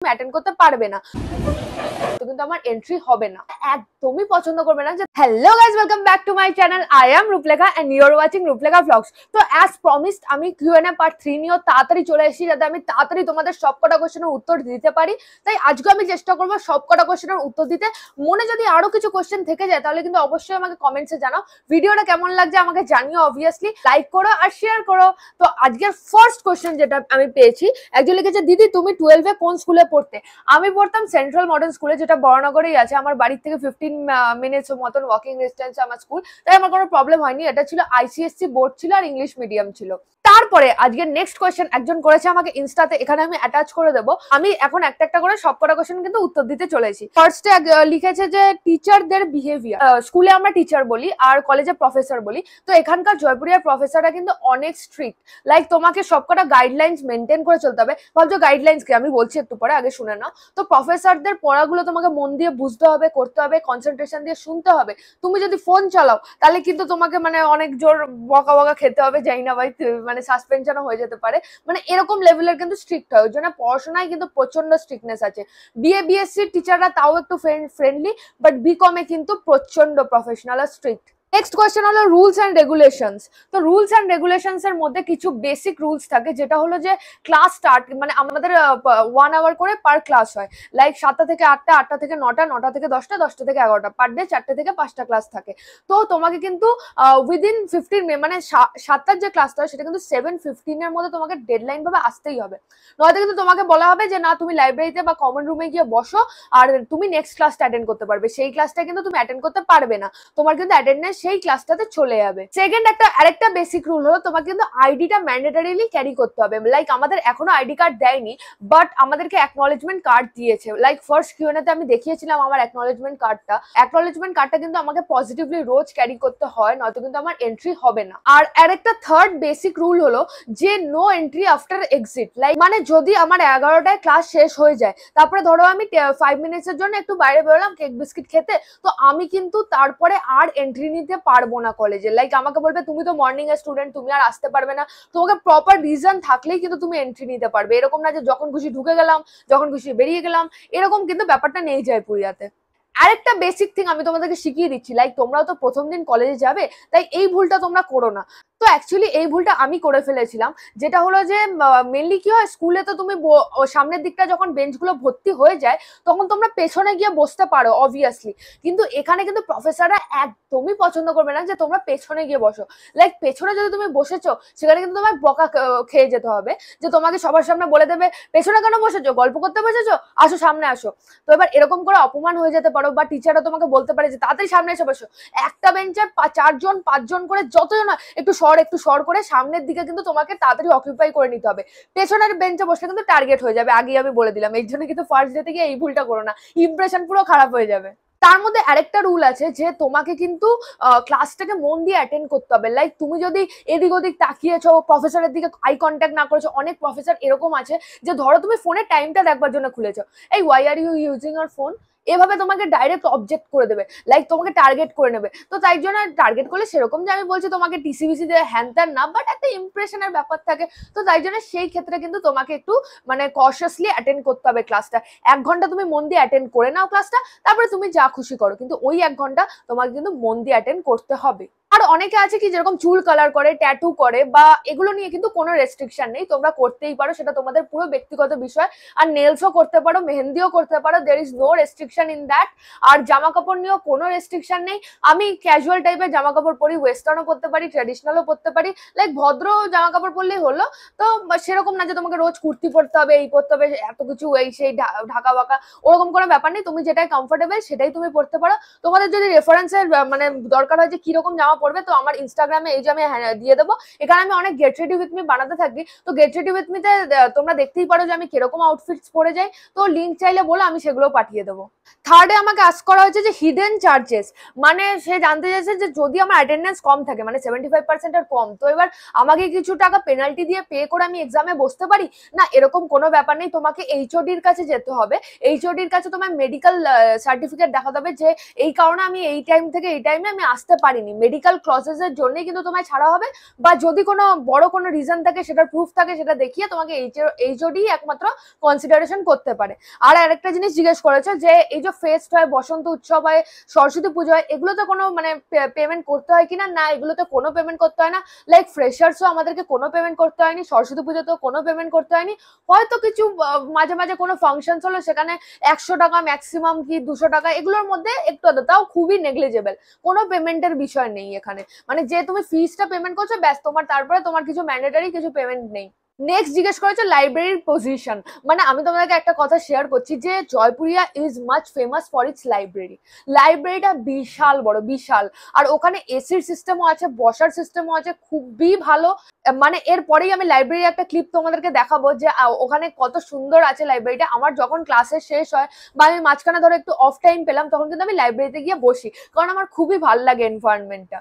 Attend করতে পারবে না, তো কিন্তু আমার এন্ট্রি হবে না, একদমই পছন্দ করবে না। Hello guys, welcome back to my channel. I am Ruplekha and you are watching Ruplekha blogs. তো অ্যাজ প্রমিসড আমি কিউএনএ পার্ট 3 নিয়ে তাড়াতাড়ি চলে এসেছি, যাতে আমি তাড়াতাড়ি তোমাদের সবকটা কোশ্চেনের উত্তর দিতে পারি। তাই আজকে আমি চেষ্টা করবো সবকটা কোশ্চেনের উত্তর দিতে। মনে যদি আরো কিছু কোশ্চেন থেকে যায় তাহলে কিন্তু অবশ্যই আমাকে কমেন্টসে জানাও। ভিডিওটা কেমন লাগছে আমাকে জানিও, অবভিয়াসলি লাইক করো আর শেয়ার করো। তো আজকের ফার্স্ট কোশ্চেন যেটা আমি পেয়েছি, একজন লিখেছে, দিদি তুমি 12-এ কোন স্কুলে পড়তে? আমি পড়তাম সেন্ট্রাল মডার্ন স্কুলে, যেটা বড়নগরেই আছে। আমার বাড়ির থেকে 15 মিনিটস মতন ওয়াকিং ডিস্টেন্স আমার স্কুল, তাই আমার কোনো প্রবলেম হয়নি। এটা ছিল আইসিএসসি বোর্ড ছিল আর ইংলিশ মিডিয়াম ছিল। তারপরে আজকে নেক্সট কোয়েশ্চেন একজন করেছে আমাকে ইনস্টাতে, এখানে আমি অ্যাটাচ করে দেবো। আমি এখন একটা একটা করে সবকটা কোয়েশ্চেন কিন্তু উত্তর দিতে চলেছি। ফার্স্টে লিখেছে যে টিচারদের বিহেভিয়ার, স্কুলে আমরা টিচার বলি আর কলেজে প্রফেসর বলি। তো এখানকার জয়পুরিয়ার প্রফেসররা কিন্তু অনেক স্ট্রিক্ট, লাইক তোমাকে সবকটা গাইডলাইন্স মেনটেন করে চলতে হবে। ভাবছো গাইডলাইন্স কি, আমি বলছি একটু পরে, আগে শুনে নাও। তো প্রফেসরদের পড়াগুলো তোমাকে মন দিয়ে বুঝতে হবে, করতে হবে, কনসেন্ট্রেশন দিয়ে শুনতে হবে। তুমি যদি ফোন চালাও তাহলে কিন্তু তোমাকে অনেক জোর বকা বকা খেতে হবে, যাই না ভাই, সাসপেনশনও হয়ে যেতে পারে। এরকম লেভেলের কিন্তু স্ট্রিক্ট হয়। ওই জন্য পড়াশোনায় কিন্তু প্রচন্ড স্ট্রিক্টনেস আছে। বিএসসি টিচাররা তাও একটু ফ্রেন্ডলি, বাট বিকমে কিন্তু প্রচন্ড প্রফেশনাল আর স্ট্রিক্ট। নেক্সট কোয়েশ্চেন হলো রুলস অ্যান্ড রেগুলেশনস। তো রুলস অ্যান্ড রেগুলেশনস এর মধ্যে কিছু বেসিক রুলস থাকে, যেটা হলো যে ক্লাস স্টার্ট আমাদের 1 আওয়ার করে পার ক্লাস হয়। লাইক 7টা থেকে 8টা, 8টা থেকে 9টা, 9টা থেকে 10টা, 10টা থেকে 11টা, পার ডে 4টে থেকে 5টা ক্লাস থাকে। তো তোমাকে কিন্তু উইদিন 15 7টার যে ক্লাসটা হয় সেটা কিন্তু 7:15 এর মধ্যে তোমাকে ডেডলাইন ভাবে আসতেই হবে। নয়তো কিন্তু তোমাকে বলা হবে যে না, তুমি লাইব্রেরিতে বা কমন রুমে গিয়ে বসো আর তুমি নেক্সট ক্লাসটা অ্যাটেন্ড করতে পারবে। সেই ক্লাসটা কিন্তু তুমি অ্যাটেন্ড করতে পারবে না, তোমার কিন্তু অ্যাটেন্ডেন্স সেই ক্লাসটাতে চলে যাবে। সেকেন্ড আরেকটা বেসিক রুল হলো, তোমাকে কিন্তু আইডিটা ম্যান্ডেটরিলি ক্যারি করতে হবে। লাইক আমাদের এখনো আইডি কার্ড দেয়নি, বাট আমাদেরকে অ্যাকনলেজমেন্ট কার্ড দিয়েছে। লাইক ফার্স্ট কিউএনএ তে আমি দেখিয়েছিলাম আমার অ্যাকনলেজমেন্ট কার্ডটা কিন্তু আমাকে পজিটিভলি রোজ ক্যারি করতে হয়, নয়তো কিন্তু আমার এন্ট্রি হবে না। আর আরেকটা থার্ড বেসিক রুল হলো যে no entry after exit. Like যদি আমার 11টায় ক্লাস শেষ হয়ে যায়, তারপরে ধরো আমি 5 মিনিটসের জন্য একটু বাইরে বেরোলাম কেক বিস্কিট খেতে, তো আমি কিন্তু তারপরে আর এন্ট্রি নিতে পারবো না কলেজে। লাইক আমাকে বলবে তুমি তো মর্নিং এর স্টুডেন্ট, তুমি আর আসতে পারবে না। তোমাকে প্রপার রিজন থাকলেই কিন্তু তুমি এন্ট্রি নিতে পারবে। এরকম না যে যখন খুশি ঢুকে গেলাম, যখন খুশি বেরিয়ে গেলাম, এরকম কিন্তু ব্যাপারটা নেই জয়পুরিয়াতে। আরেকটা বেসিক থিং আমি তোমাদেরকে শিখিয়ে দিচ্ছি, লাইক তোমরাও তো প্রথম দিন কলেজে যাবে, তাই এই ভুলটা তোমরা করো না। তো অ্যাকচুয়ালি এই ভুলটা আমি করে ফেলেছিলাম, যেটা হলো যে মেনলি কি হয়, স্কুলে তো তুমি সামনের দিকটা যখন বেঞ্চগুলো ভর্তি হয়ে যায় তখন তোমরা পেছনে গিয়ে বসতে পারো অবভিয়াসলি, কিন্তু এখানে কিন্তু প্রফেসররা একদমই পছন্দ করবে না যে তোমরা পেছনে গিয়ে বসো। লাইক পেছনে যদি তুমি বসেছো সেখানে কিন্তু তোমার বকা খেয়ে যেতে হবে, যে তোমাকে সবার সামনে বলে দেবে পেছনে কেন বসেছো, গল্প করতে বসেছো, আসো সামনে আসো। তো এবার এরকম করে অপমান হয়ে যেতে পারো, বা টিচাররা তোমাকে বলতে পারে যে তাড়াতাড়ি সামনে এসে বসো। একটা বেঞ্চে 4জন 5জন করে যতজন, একটু সর করে সামনের দিকে কিন্তু তোমাকে তাড়াতাড়ি অকুপাই করে নিতে হবে। পেছনের বেঞ্চে বসলে কিন্তু টার্গেট হয়ে যাবে, আগেই আমি বলে দিলাম। এই জন্য কিন্তু ফার্স্ট ডে থেকে এই ভুলটা করো না, ইমপ্রেশন পুরো খারাপ হয়ে যাবে। তার মধ্যে আরেকটা রুল আছে যে তোমাকে কিন্তু ক্লাসটাকে মন দিয়ে অ্যাটেন্ড করতে হবে। লাইক তুমি যদি এদিক ওদিক তাকিয়েছো, প্রফেসরের দিকে আই কন্ট্যাক্ট না করেছো, অনেক প্রফেসর এরকম আছে যে ধরো তুমি ফোনের টাইমটা দেখবার জন্য খুলেছো, এই why are you using your phone, এভাবে তোমাকে ডাইরেক্ট অবজেক্ট করে দেবে, লাইক তোমাকে টার্গেট করে নেবে। তো তাই জন্য টার্গেট করলে সেরকম যে আমি বলছি তোমাকে টিসিবিসি দিয়ে হ্যান ত্যান না, বাট একটা ইমপ্রেশনের ব্যাপার থাকে। তো তাই জন্য সেই ক্ষেত্রে কিন্তু তোমাকে একটু কশাসলি অ্যাটেন্ড করতে হবে ক্লাসটা। 1 ঘন্টা তুমি মন দিয়ে অ্যাটেন্ড করে নাও ক্লাসটা, তারপরে তুমি যা খুশি করো, কিন্তু ওই 1 ঘন্টা তোমাকে কিন্তু মন দিয়ে অ্যাটেন্ড করতে হবে। আর অনেকে আছে কি যেরকম চুল কালার করে, ট্যাটু করে, বা এগুলো নিয়ে কিন্তু কোনো রেস্ট্রিকশন নেই, তোমরা করতেই পারো, সেটা তোমাদের পুরো ব্যক্তিগত বিষয়। আর নেলসও করতে পারো, মেহেন্দিও করতে পারো, there is no restriction in that. আর জামা কাপড় নিয়েও কোনো রেস্ট্রিকশন নেই। আমি ক্যাজুয়াল টাইপের জামা কাপড় পরি, ওয়েস্টার্নও পরতে পারি, ট্র্যাডিশনালও পরতে পারি, লাইক ভদ্র জামা কাপড় পরলেই হলো। তো সেরকম না যে তোমাকে রোজ কুর্তি পরতে হবে, এই পরতে হবে, এত কিছু এই সেই ঢাকা বাঁকা, ওরকম কোনো ব্যাপার নেই। তুমি যেটাই কমফোর্টেবল সেটাই তুমি পরতে পারো। তোমাদের যদি রেফারেন্সের দরকার হয় যে কিরকম জামা পড়বে, তো আমার ইনস্টাগ্রামে এই যে আমি দিয়ে দেবো, এখানে আমি অনেক গেট রেডি উইথ মি বানাতে থাকি। তো গেট রেডি উইথ মিতে তোমরা দেখতেই পারো যে আমি কিরকম আউটফিটস পরে যাই, তো লিঙ্ক চাইলে বলো, আমি সেগুলো পাঠিয়ে দেবো। থার্ডে আমাকে আস্ক করা হয়েছে যে হিডেন চার্জেস, সে জানতে চাইছে যে যদি আমার অ্যাটেন্ডেন্স কম থাকে, 75% এর কম, তো এবার আমাকে কিছু টাকা পেনাল্টি দিয়ে পে করে আমি এক্সামে বসতে পারি না? এরকম কোনো ব্যাপার নেই, তোমাকে এইচওডির কাছে যেতে হবে। এইচওডির কাছে তোমার মেডিকেল সার্টিফিকেট দেখাতে হবে যে এই কারণে আমি এই টাইম থেকে এই টাইমে আমি আসতে পারিনি, মেডিকেল মেডিকেল ক্লজেসের জন্যই কিন্তু তোমায় ছাড়া হবে, বা যদি কোনো বড় কোনো রিজন থাকে, সেটার প্রুফ থাকে, সেটা দেখিয়ে তোমাকে এইচওডি একমাত্র কনসিডারেশন করতে পারে। আর আরেকটা জিনিস জিজ্ঞেস করেছো যে এই যে ফেস্ট হয়, বসন্ত উৎসব হয়, সরস্বতী পুজো হয়, এগুলোতে কোনো মানে পেমেন্ট করতে হয় কিনা? না, এগুলোতে কোনো পেমেন্ট করতে হয় না। লাইক ফ্রেশার্সও আমাদেরকে কোনো পেমেন্ট করতে হয়নি, সরস্বতী পুজোতেও কোনো পেমেন্ট করতে হয়নি। হয়তো কিছু মাঝে মাঝে কোনো ফাংশন হলো, সেখানে 100 টাকা ম্যাক্সিমাম কি 200 টাকা, এগুলোর মধ্যে একটু তাও খুবই নেগলিজেবল, কোনো পেমেন্টের বিষয় নেই এখানে। মানে যে তুমি ফিসটা পেমেন্ট করছো ব্যাস, তোমার তারপরে তোমার কিছু ম্যান্ডেটারি কিছু পেমেন্ট নেই। নেক্সট জিজ্ঞেস করেছে লাইব্রেরির পজিশন। মানে আমি তোমাদেরকে একটা কথা শেয়ার করছি যে Jaipuria is much famous for its library. লাইব্রেরিটা বিশাল বড়, বিশাল। আর ওখানে এসির সিস্টেমও আছে, বসার সিস্টেমও আছে, খুবই ভালো। মানে এরপরেই আমি লাইব্রেরি একটা ক্লিপ তোমাদেরকে দেখাবো যে ওখানে কত সুন্দর আছে লাইব্রেরিটা। আমার যখন ক্লাসে শেষ হয় বা আমি মাঝখানে ধরো একটু অফ টাইম পেলাম, তখন কিন্তু আমি লাইব্রেরিতে গিয়ে বসি, কারণ আমার খুবই ভালো লাগে এনভায়রনমেন্টটা।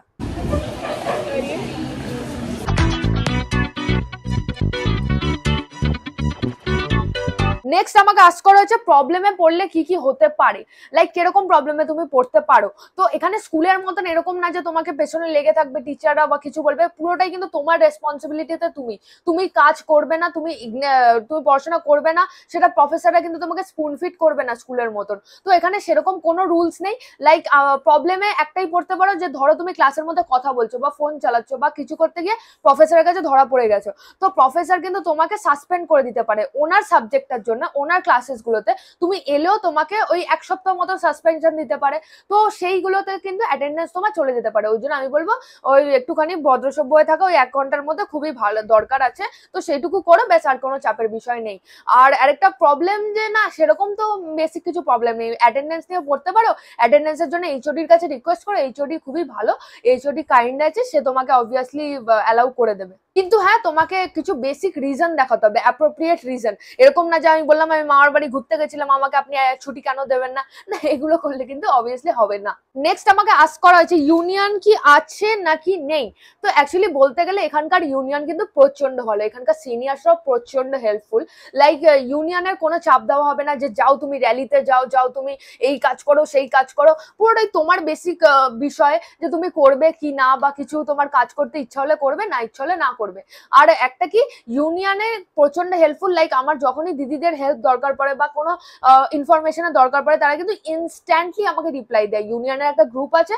নেক্সট আমাকে আস্ক করা হয়েছে প্রবলেমে পড়লে কি কি হতে পারে, লাইক কিরকম প্রবলেমে তুমি পড়তে পারো। তো এখানে স্কুলের মতন এরকম না যে তোমাকে পেছনে লেগে থাকবে টিচাররা বা কিছু বলবে, পুরোটাই কিন্তু তোমার রেসপন্সিবিলিটিতে। তুমি কাজ করবে না, তুমি পড়াশোনা করবে না, সেটা প্রফেসররা কিন্তু তোমাকে স্পুন ফিট করবে না স্কুলের মতন। তো এখানে সেরকম কোনো রুলস নেই। লাইক প্রবলেমে একটাই পড়তে পারো যে ধরো তুমি ক্লাসের মধ্যে কথা বলছো বা ফোন চালাচ্ছ বা কিছু করতে গিয়ে প্রফেসরের কাছে ধরা পড়ে গেছো, তো প্রফেসর কিন্তু তোমাকে সাসপেন্ড করে দিতে পারে ওনার সাবজেক্টটার জন্য, ওনার ক্লাসেস গুলোতে তুমি এলেও তোমাকে ওই 1 সপ্তাহ মতো সাসপেনশন দিতে পারে। তো সেইগুলোতে কিন্তু অ্যাটেন্ডেন্স তোমার চলে যেতে পারে। ওই জন্য আমি বলবো ওই একটুখানি ভদ্রসভ্য হয়ে থাকা, ওই 1 ঘন্টার মধ্যে খুবই ভালো দরকার আছে, তো সেইটুকু করো ব্যাস, আর কোনো চাপের বিষয় নেই। আর আরেকটা প্রবলেম যে না, সেরকম তো বেসিক কিছু প্রবলেম নেই, অ্যাটেন্ডেন্স নিয়ে পড়তে পারো। অ্যাটেন্ডেন্সের জন্য এইচওডির কাছে রিকোয়েস্ট করো, এইচওডি খুবই ভালো, এইচওডি কাইন্ড আছে, সে তোমাকে অবভিয়াসলি অ্যালাউ করে দেবে। কিন্তু হ্যাঁ, তোমাকে কিছু বেসিক রিজন দেখাতে হবে, অ্যাপ্রোপ্রিয়েট রিজন। এরকম না যে আমি বললাম আমি মামার বাড়ি ঘুরতে গেছিলাম, আমাকে আপনি ছুটি কেন দেবেন না, না এগুলো করলে কিন্তু অবভিয়াসলি হবে না। নেক্সট আমাকে আস্ক করা হয়েছে ইউনিয়ন কি আছে নাকি নেই। তো অ্যাকচুয়ালি বলতে গেলে এখানকার ইউনিয়ন কিন্তু প্রচন্ড ভালো, এখানকার সিনিয়রসরাও প্রচন্ড হেল্পফুল। লাইক ইউনিয়নের কোনো চাপ দেওয়া হবে না যে যাও তুমি র্যালিতে যাও তুমি এই কাজ করো সেই কাজ করো, পুরোটাই তোমার বেসিক বিষয় যে তুমি করবে কি না, বা কিছু তোমার কাজ করতে ইচ্ছা হলে করবে, না ইচ্ছা হলে না করবে। আর একটা কি, ইউনিয়নে প্রচন্ড হেল্পফুল। লাইক আমার যখনই দিদিদের হেল্প দরকার পড়ে বা কোনো ইনফরমেশনের দরকার পড়ে, তারা কিন্তু ইনস্ট্যান্টলি আমাকে রিপ্লাই দেয়। ইউনিয়নের একটা গ্রুপ আছে,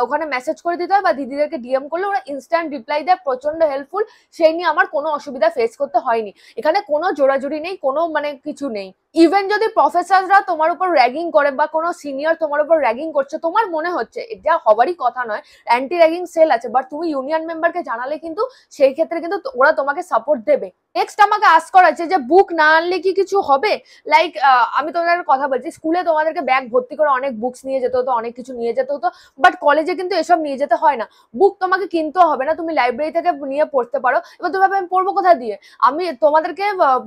ওখানে মেসেজ করে দিতে হয় বা দিদিদেরকে ডিএম করলে ওরা ইনস্ট্যান্ট রিপ্লাই দেয়, প্রচন্ড হেল্পফুল। সেই নিয়ে আমার কোনো অসুবিধা ফেস করতে হয়নি। এখানে কোনো জোরাজুরি নেই, কোনো মানে কিছু নেই। ইভেন যদি প্রফেসররা তোমার উপর র্যাগিং করে বা কোনো সিনিয়র তোমার উপর র্যাগিং করছে, তোমার মনে হচ্ছে এটা হবারই কথা নয়, অ্যান্টি র্যাগিং সেল আছে, বাট তুমি ইউনিয়ন মেম্বারকে জানালে কিন্তু সেই ক্ষেত্রে কিন্তু ওরা তোমাকে সাপোর্ট দেবে। নেক্সট আমাকে আস্ক করা আছে যে বুক না আনলে কি কিছু হবে। লাইক আমি তোমাদের কথা বলছি, স্কুলে তোমাদেরকে ব্যাগ ভর্তি করে অনেক বুকস নিয়ে যেতে হতো, অনেক কিছু নিয়ে যেতে হতো, বাট কলেজে কিন্তু এসব নিয়ে যেতে হয় না। বুক তোমাকে কিনতেও হবে না, তুমি লাইব্রেরি থেকে নিয়ে পড়তে পারো। এবার তুমি ভাবে আমি পড়বো কোথা দিয়ে, আমি তোমাদেরকে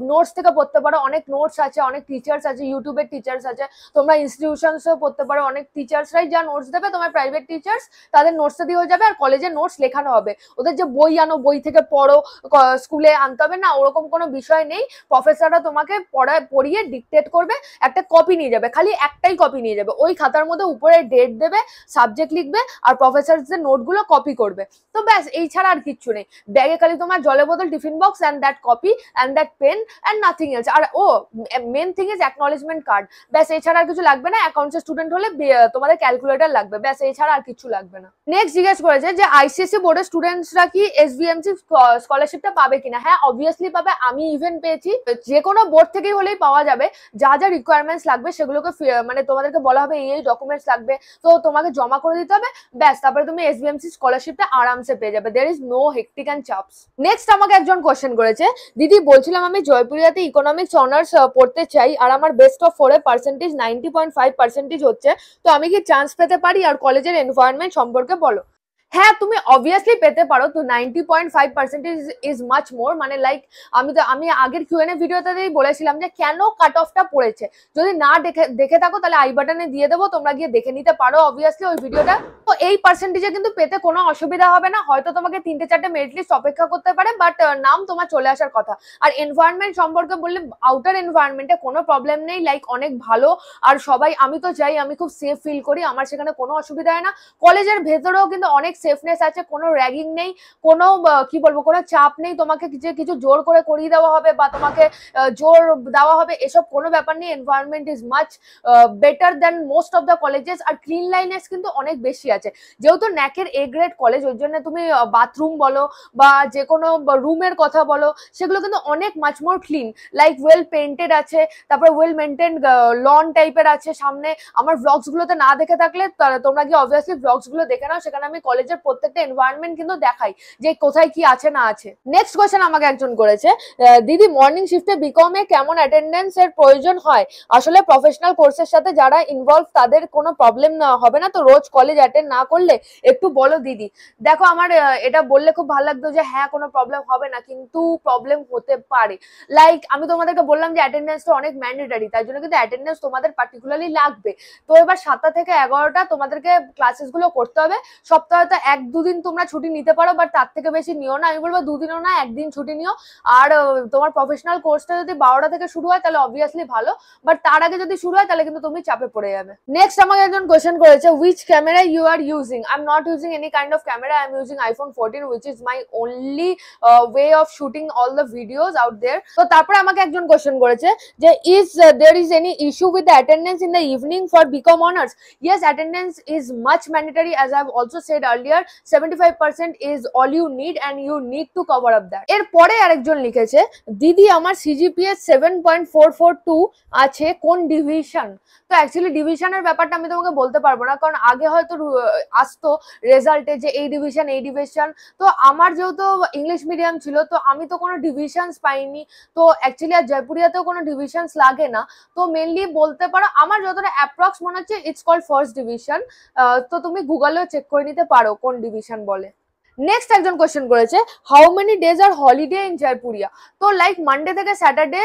নোটস থেকে পড়তে পারো, অনেক নোটস আছে, অনেক টিচার্স আছে, ইউটিউবের টিচার্স আছে, তোমরা ইনস্টিটিউশনসেও পড়তে পারো, অনেক টিচার্সরাই যা নোটস দেবে, তোমার প্রাইভেট টিচার্স তাদের নোটসটা দিয়ে হয়ে যাবে। আর কলেজের নোটস লেখানো হবে, ওদের যে বই আনো বই থেকে পড়ো স্কুলে আনতে হবে না, ওরকম কোনো বিষয় নেই। প্রফেসররা তোমাকে পড়িয়ে ডিকটেট করবে, একটা কপি নিয়ে যাবে, খালি একটাই কপি নিয়ে যাবে, ওই খাতার মধ্যে উপরে ডেট দেবে, সাবজেক্ট লিখবে, আর প্রফেসরদের নোটগুলো কপি করবে। তো ব্যাস, এই ছাড়া আর কিচ্ছু নেই। ব্যাগে খালি তোমার জলের বোতল, tiffin box and that copy and that pen and nothing else. আর main thing is acknowledgement card, ব্যাস এছাড়া আর কিছু লাগবে না। অ্যাকাউন্টসের স্টুডেন্ট হলে তোমাদের ক্যালকুলেটর লাগবে, ব্যাস এছাড়া আর কিছু লাগবে না। নেক্সট জিজ্ঞেস করেছে যে আইসিএসসি বোর্ডের স্টুডেন্টসরা কি এসবিএমসি স্কলারশিপটা পাবে কিনা। হ্যাঁ, অবভিয়াসলি পাবে, আমি ইভেন পেয়েছি। যে কোনো বোর্ড থেকেই হলেই পাওয়া যাবে। যা যা রিকোয়ারমেন্টস লাগবে সেগুলোকে মানে তোমাদেরকে বলা হবে এই ডকুমেন্টস লাগবে, তো তোমাকে জমা করে দিতে হবে, ব্যাস তারপরে তুমি এসবিএমসি স্কলারশিপটা আরামসে পেয়ে যাবে। There is no hectic and চাপস। নেক্সট আমাকে একজন কোয়েশ্চেন করেছে, দিদি বলছিলাম আমি জয়পুরিয়াতে ইকোনমিক্স অনার্স পড়তে চাই, আর আমার বেস্ট অফ 4 এর পার্সেন্টেজ 90.5% হচ্ছে, তো আমি কি চান্স পেতে পারি? আর কলেজের এনভায়রনমেন্ট সম্পর্কে বলো। হ্যাঁ, তুমি অবভিয়াসলি পেতে পারো। তো 90.5% ইজ মাচ মোর। মানে লাইক আমি আগের কিউএনএ ভিডিওতেই বলেছিলাম যে কেন কাট অফটা পড়েছে। যদি না দেখে থাকো তাহলে আই বাটনে দিয়ে দেবো, তোমরা গিয়ে দেখে নিতে পারো অবভিয়াসলি ওই ভিডিওটা। তো এই পার্সেন্টেজে কিন্তু পেতে কোনো অসুবিধা হবে না, হয়তো তোমাকে 3-4টে মেরিট লিস্ট অপেক্ষা করতে পারে, বাট নাম তোমার চলে আসার কথা। আর এনভায়রনমেন্ট সম্পর্কে বললে, আউটার এনভায়রনমেন্টে কোনো প্রবলেম নেই, লাইক অনেক ভালো। আর সবাই, আমি তো চাই, আমি খুব সেফ ফিল করি, আমার সেখানে কোনো অসুবিধা হয় না। কলেজের ভেতরেও কিন্তু অনেক সেফনেস আছে, কোনো র্যাগিং নেই, কোনো কি বলবো কোনো চাপ নেই তোমাকে যে কিছু জোর করে করিয়ে দেওয়া হবে বা তোমাকে জোর দেওয়া হবে, এসব কোনো ব্যাপার নেই। Environment is much better than most of the colleges. আর ক্লিন লাইনেস কিন্তু অনেক বেশি আছে, যেহেতু ন্যাকের এ গ্রেড কলেজ, ওই জন্য তুমি বাথরুম বলো বা যে কোনো রুমের কথা বলো, সেগুলো কিন্তু অনেক much more clean, like well painted আছে, তারপরে ওয়েল মেনটেন লন টাইপের আছে সামনে। আমার ব্লগস গুলোতে না দেখে থাকলে তোমরা কি অবভিয়াসলি ব্লগস গুলো দেখে নাও, সেখানে আমি কলেজের প্রত্যেকটা এনভায়রনমেন্ট কিন্তু দেখাই যে কোথায় কি আছে না আছে। নেক্সট কোয়েশ্চেন আমাকে একজন করেছে, দিদি মর্নিং শিফটে বিকমে কেমন অ্যাটেন্ডেন্স এর প্রয়োজন হয়? আসলে প্রফেশনাল কোর্সের সাথে যারা ইনভলভ তাদের কোনো প্রবলেম হবে না তো রোজ কলেজ অ্যাটেন্ড না করলে? একটু বলো দিদি। দেখো আমার এটা বললে খুব ভালো লাগতো যে হ্যাঁ কোনো প্রবলেম হবে না, কিন্তু প্রবলেম হতে পারে। লাইক আমি তোমাদেরকে বললাম যে অ্যাটেন্ডেন্সটা অনেক ম্যান্ডেটরি, তাই জন্য কিন্তু অ্যাটেন্ডেন্স তোমাদের পার্টিকুলারলি লাগবে। তো এবার 7টা থেকে 11টা তোমাদেরকে ক্লাসেস গুলো করতে হবে। সপ্তাহে তো 1-2 দিন তোমরা ছুটি নিতে পারো, বাট তার থেকে বেশি নিও না। আমি বলবো 2 দিনও না, 1 দিন ছুটি নিও। আর তোমার প্রফেশনাল কোর্সটা যদি 12টা থেকে শুরু হয় তাহলে অবভিয়াসলি ভালো, বাট তার আগে যদি শুরু হয় তাহলে কিন্তু তুমি চাপে পড়ে যাবে। নেক্সট আমাকে একজন কোয়েশ্চেন করেছে, which camera you are using? I'm not using any kind of camera. I'm using iPhone 14, which is my only way of shooting all the videos out there. তো তারপরে আমাকে একজন কোয়েশ্চেন করেছে যে is there is any issue with the attendance in the evening for BCom honors? Yes, attendance is much mandatory, as I've also said earlier. 75% is all you need and you need to cover up that. এরপরে আরেকজন লিখেছে, দিদি আমার CGPA 7.442 আছে, কোন division? তো actually ডিভিশনের ব্যাপারটা আমি তোমাকে বলতে পারবো না, কারণ আগে হয়তো আসতো রেজাল্টে যে এই ডিভিশন এই ডিভিশন। তো আমার যেহেতু ইংলিশ মিডিয়াম ছিল তো আমি তো কোনো ডিভিশনস পাইনি। তো অ্যাকচুয়ালি আর জয়পুরিয়াতেও কোনো ডিভিশনস লাগে না। তো মেনলি বলতে পারো আমার যতটা অ্যাপ্রক্স মনে হচ্ছে ইটস কল্ড ফার্স্ট ডিভিশন। তো তুমি গুগলেও চেক করে নিতে পারো কোন ডিভিশন বলে। নেক্সট একজন কোয়েশ্চেন করেছে, how many days are holiday in Jaipuria? তো লাইক মানডে থেকে Saturday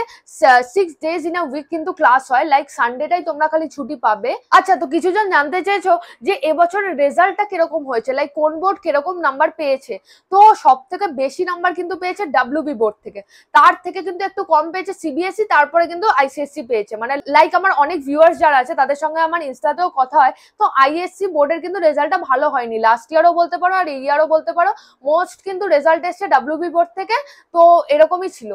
6 days in a week কিন্তু ক্লাস হয়, লাইক সানডেটাই তোমরা খালি ছুটি পাবে। আচ্ছা, তো কিছুজন জানতে চেয়েছো যে এবছরের রেজাল্টটা কিরকম হয়েছে, লাইক কোন বোর্ড কিরকম নাম্বার পেয়েছে। তো সব থেকে বেশি নাম্বার কিন্তু পেয়েছে WB বোর্ড থেকে, তার থেকে কিন্তু একটু কম পেয়েছে CBSE, তারপরে কিন্তু ICSE পেয়েছে। মানে লাইক আমার অনেক ভিউয়ার্স যারা আছে তাদের সঙ্গে আমার ইনস্টাতেও কথা হয়, তো ISC বোর্ডের কিন্তু রেজাল্টটা ভালো হয়নি, লাস্ট ইয়ারও বলতে পারো আর এই ইয়ারও বলতে পারো। মোস্ট কিন্তু রেজাল্ট এসছে WB বোর্ড থেকে, তো এরকমই ছিল।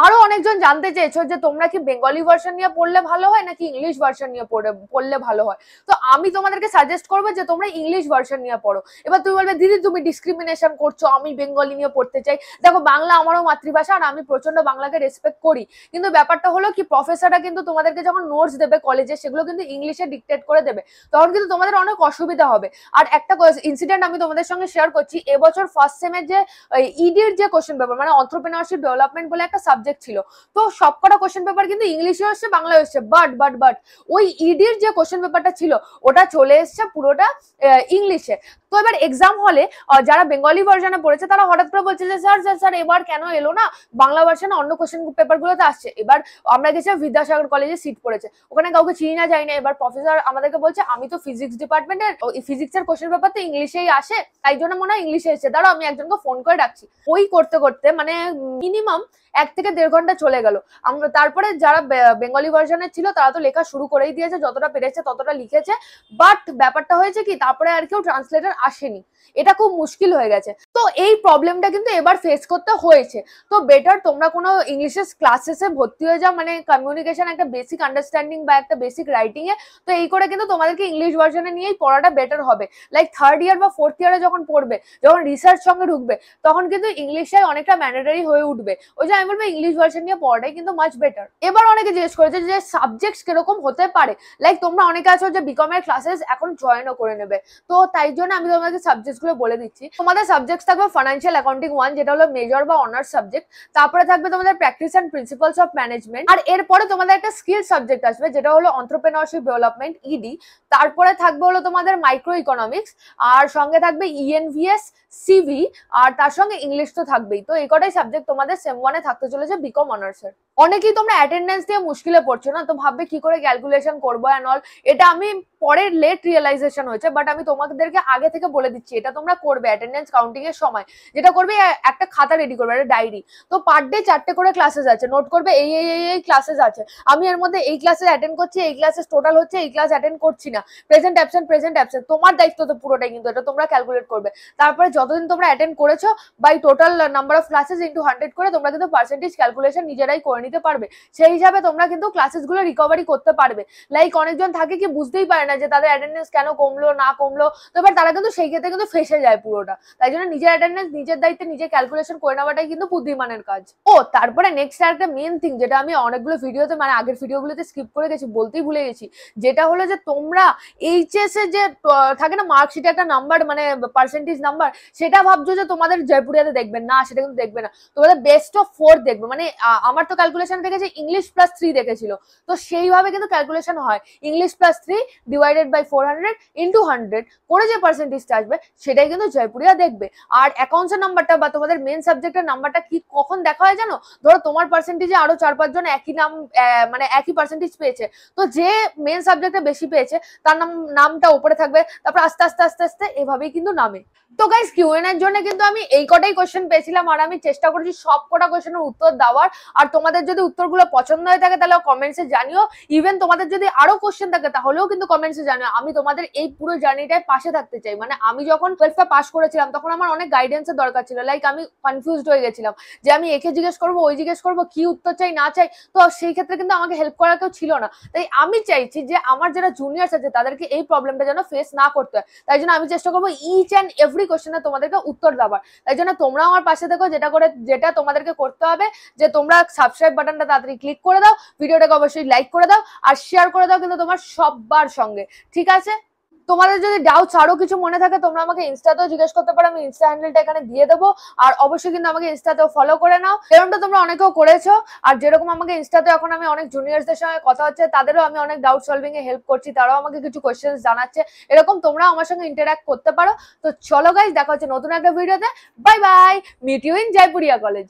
আরো অনেকজন জানতে চেয়েছো যে তোমরা কি বেঙ্গলি ভার্সন নিয়ে পড়লে ভালো হয় নাকি ইংলিশ ভার্সন নিয়ে পড়লে ভালো হয়। তো আমি তোমাদেরকে সাজেস্ট করবো যে তোমরা ইংলিশ ভার্সন নিয়ে পড়ো। এবার তুমি বলবে দিদি তুমি ডিসক্রিমিনেশন করছো, আমি বেঙ্গলি নিয়ে পড়তে চাই। দেখো বাংলা আমারও মাতৃভাষা আর আমি প্রচন্ড বাংলাকে রেসপেক্ট করি, কিন্তু ব্যাপারটা হলো কি প্রফেসররা কিন্তু তোমাদেরকে যখন নোটস দেবে কলেজে সেগুলো কিন্তু ইংলিশে ডিকটেট করে দেবে, তখন কিন্তু তোমাদের অনেক অসুবিধা হবে। আর একটা ইনসিডেন্ট আমি তোমাদের সঙ্গে শেয়ার করছি, এবছর ফার্স্ট সেমের যে ইডির যে কোশ্চেন পেপার মানে এন্টারপ্রেনারশিপ ডেভেলপমেন্ট বলে একটা সাবজেক্ট ছিল, তো সবকটা কোশ্চেন পেপার কিন্তু ইংলিশে এসছে বাংলায় এসছে, বাট ওই ইডির যে কোশ্চেন পেপারটা ছিল ওটা চলে এসছে পুরোটা ইংলিশে। তো এবার এক্সাম হলে যারা বেঙ্গলি ভার্সনে পড়েছে তারা হঠাৎ করে বলছে যে স্যার এবার কেন এলো না বাংলা ভার্সনে, অন্য কোশ্চেন পেপার গুলোতে আসছে। এবার আমরা গেছি বিদ্যাসাগর কলেজে সিট পড়েছে, ওখানে কাউকে চিনি না যাই না। এবার প্রফেসর আমাদেরকে বলছে আমি তো ফিজিক্স ডিপার্টমেন্টের, ফিজিক্সের কোশ্চেন পেপার তো ইংলিশেই আসে, তাই জন্য মনে হয় ইংলিশে এসেছে, দাঁড়াও আমি একজনকে ফোন করে ডাকছি। ওই করতে করতে মানে মিনিমাম 1 থেকে 1.5 ঘন্টা চলে গেল। আমরা তারপরে যারা বেঙ্গলি ভার্সনের ছিল তারা তো লেখা শুরু করেই দিয়েছে, যতটা পেরেছে ততটা লিখেছে, বাট ব্যাপারটা হয়েছে কি তারপরে আর কেউ ট্রান্সলেটর আসেনি, এটা খুব মুশকিল হয়ে গেছে। তো এই প্রবলেমটা কিন্তু এবার ফেস করতে হয়েছে। তো বেটার তোমরা কোনো ইংলিশের ক্লাসেসে ভর্তি হয়ে যাও, মানে কমিউনিকেশন একটা বেসিক আন্ডারস্ট্যান্ডিং বা একটা বেসিক রাইটিং এ। তো এই করে কিন্তু তোমাদেরকে ইংলিশ ভার্সনে নিয়েই পড়াটা বেটার হবে। লাইক 3rd ইয়ার বা 4th ইয়ারে যখন পড়বে, যখন রিসার্চ সঙ্গে ঢুকবে, তখন কিন্তু ইংলিশটাই অনেকটা ম্যান্ডেটরি হয়ে উঠবে। ওই যে আমি বলবো ইংলিশ ভার্সন নিয়ে পড়াটাই কিন্তু মাচ বেটার। এবার অনেকে জিজ্ঞেস করেছে যে সাবজেক্টস কিরকম হতে পারে, লাইক তোমরা অনেকে আছো যে বিকম এর ক্লাসেস এখন জয়েনও করে নেবে, তো তাই জন্য আমি তোমাদের সাবজেক্টস গুলো বলে দিচ্ছি। তোমাদের সাবজেক্টস থাকবে ফাইন্যান্সিয়াল অ্যাকাউন্টিং 1, যেটা হলো মেজর বা অনার্স সাবজেক্ট। তারপরে থাকবে তোমাদের practice and principles of management. আর এরপরে তোমাদের একটা স্কিল সাবজেক্ট আসবে যেটা হলো এন্টারপ্রেনারশিপ ডেভেলপমেন্ট ED। তারপরে থাকবে হলো তোমাদের মাইক্রো ইকোনমিক্স, আর সঙ্গে থাকবে ENVS CV, আর তার সঙ্গে ইংলিশ তো থাকবেই। তো এই কটাই সাবজেক্ট তোমাদের সেম 1 এ থাকতে চলেছে বিকম অনার্সের। অনেকেই তোমরা অ্যাটেন্ডেন্স দিয়ে মুশকিলে পড়ছো না, তো ভাববে কি করে ক্যালকুলেশন করবো অ্যান্ড অল। এটা আমি পরে লেট রিয়েলাইজেশন হয়েছে, বাট আমি তোমাদেরকে আগে থেকে বলে দিচ্ছি এটা তোমরা করবে অ্যাটেন্ডেন্স কাউন্টিং এর সময়। যেটা করবে, একটা খাতা রেডি করবে, একটা ডায়েরি। তো পার ডে 4টে করে ক্লাসেস আছে, নোট করবে এই এই এই এই ক্লাসেস আছে, আমি এর মধ্যে এই ক্লাসে অ্যাটেন্ড করছি, এই ক্লাসেস টোটাল হচ্ছে, এই ক্লাস অ্যাটেন্ড করছি না, প্রেজেন্ট অ্যাবসেন্ট তোমার দায়িত্ব তো পুরোটাই, কিন্তু এটা তোমরা ক্যালকুলেট করবে। তারপরে যতদিন তোমরা অ্যাটেন্ড করেছো by total number of classes into 100 করে তোমরা কিন্তু পার্সেন্টেজ ক্যালকুলেশন নিজেরাই করে নিতে পারবে। সেই হিসাবে তোমরা কিন্তু ক্লাসেস গুলো রিকভারি করতে পারবে। লাইক অনেকজন থাকে কি বুঝতেই পারে না যে তাদের অ্যাটেন্ডেন্স কেন কমলো না কমলো, তো এবার তারা কিন্তু সেই ক্ষেত্রে কিন্তু ফেসে যায় পুরোটা। তাই জন্য নিজের অ্যাটেন্ডেন্স নিজের দায়িত্বে নিজে ক্যালকুলেশন করে নেওয়াটাই কিন্তু বুদ্ধিমানের কাজ। ও তারপরে নেক্সট একটা মেন থিং, যেটা আমি অনেকগুলো ভিডিওতে মানে আগের ভিডিওগুলোতে স্কিপ করে গেছি, বলতেই ভুলে গেছি, যেটা হলো যে তোমরা এইচএস এ যে থাকে না মার্কশিটে একটা নাম্বার মানে পার্সেন্টেজ নাম্বার, সেটা ভাবছো যে তোমাদের জয়পুরিয়াতে দেখবে না, সেটা কিন্তু দেখবে না, তোমাদের বেস্ট অফ 4 দেখবে। মানে আমার তো ক্যালকুলেশন দেখেছে ইংলিশ +3 দেখেছিল, তো সেইভাবে কিন্তু ক্যালকুলেশন হয়, ইংলিশ +3 ডিভাইডেড বাই 400 ইন্টু 100 করে যে পার্সেন্টেজটা আসবে সেটাই কিন্তু জয়পুরিয়া দেখবে। আর অ্যাকাউন্টসের নাম্বারটা বা তোমাদের মেন সাবজেক্টের নাম্বারটা কি কখন দেখা হয় জানো? ধরো তোমার পার্সেন্টেজে আরো 4-5 জন একই নাম মানে একই পার্সেন্টেজ পেয়েছে, তো যে মেন সাবজেক্টে বেশি পেয়েছে তার নামটা উপরে থাকবে, তারপর আস্তে আস্তে আস্তে আস্তে এভাবেই কিন্তু নামে। তো গাইস কিউএন এর জন্য কিন্তু আমি এই কটাই কোশ্চেন পেয়েছিলাম, আর আমি চেষ্টা করেছি সব কটা কোশ্চেনের উত্তর দেওয়ার। আর তোমাদের যদি উত্তরগুলো পছন্দ হয়ে থাকে তাহলে কমেন্টসে জানিও, ইভেন তোমাদের যদি আরো কোশ্চেন থাকে তাহলেও কিন্তু কমেন্টসে জানিও। আমি তোমাদের এই পুরো জার্নিটায় পাশে থাকতে চাই। মানে আমি যখন 12টা পাস করেছিলাম তখন আমার অনেক গাইডেন্সের দরকার ছিল, লাইক আমি কনফিউজড হয়ে গেছিলাম যে আমি একে জিজ্ঞেস করবো ওই জিজ্ঞেস করবো কি উত্তর চাই না চাই, তো সেই ক্ষেত্রে কিন্তু আমাকে হেল্প করার কেউ ছিল না। তাই আমি চাইছি যে আমার যারা জুনিয়র্স আছে তাদেরকে এই প্রবলেমটা যেন ফেস না করতে হয়, তাই জন্য আমি চেষ্টা করবো ইচ অ্যান্ড এভরি কোশ্চেনে তোমাদেরকে উত্তর দেওয়ার। তাই জন্য তোমরা আমার পাশে দেখো, যেটা তোমাদেরকে করতে হবে যে তোমরা সাবস্ক্রাইব বাটনটা তাড়াতাড়ি ক্লিক করে দাও, ভিডিওটাকে অবশ্যই লাইক করে দাও আর শেয়ার করে দাও কিন্তু তোমার সবার সঙ্গে, ঠিক আছে? তোমাদের যদি ডাউটস আরো কিছু মনে থাকে তোমরা আমাকে ইনস্টাতেও জিজ্ঞেস করতে পারো, আমি ইনস্টা হ্যান্ডেলটা এখানে দিয়ে দেবো। আর অবশ্যই কিন্তু আমাকে ইনস্টাতেও ফলো করে নাও, এরকমটা তোমরা অনেকেও করেছো। আর যেরকম আমাকে ইনস্টাতে এখন আমি অনেক জুনিয়রসদের সঙ্গে কথা হচ্ছে, তাদেরও আমি অনেক ডাউট সলভিং এ হেল্প করছি, তারাও আমাকে কিছু কোশ্চেন জানাচ্ছে, এরকম তোমরাও আমার সঙ্গে ইন্টারঅ্যাক্ট করতে পারো। তো চলো গাইস, দেখা হচ্ছে নতুন একটা ভিডিওতে। Bye bye, meet you in Jaipuria college.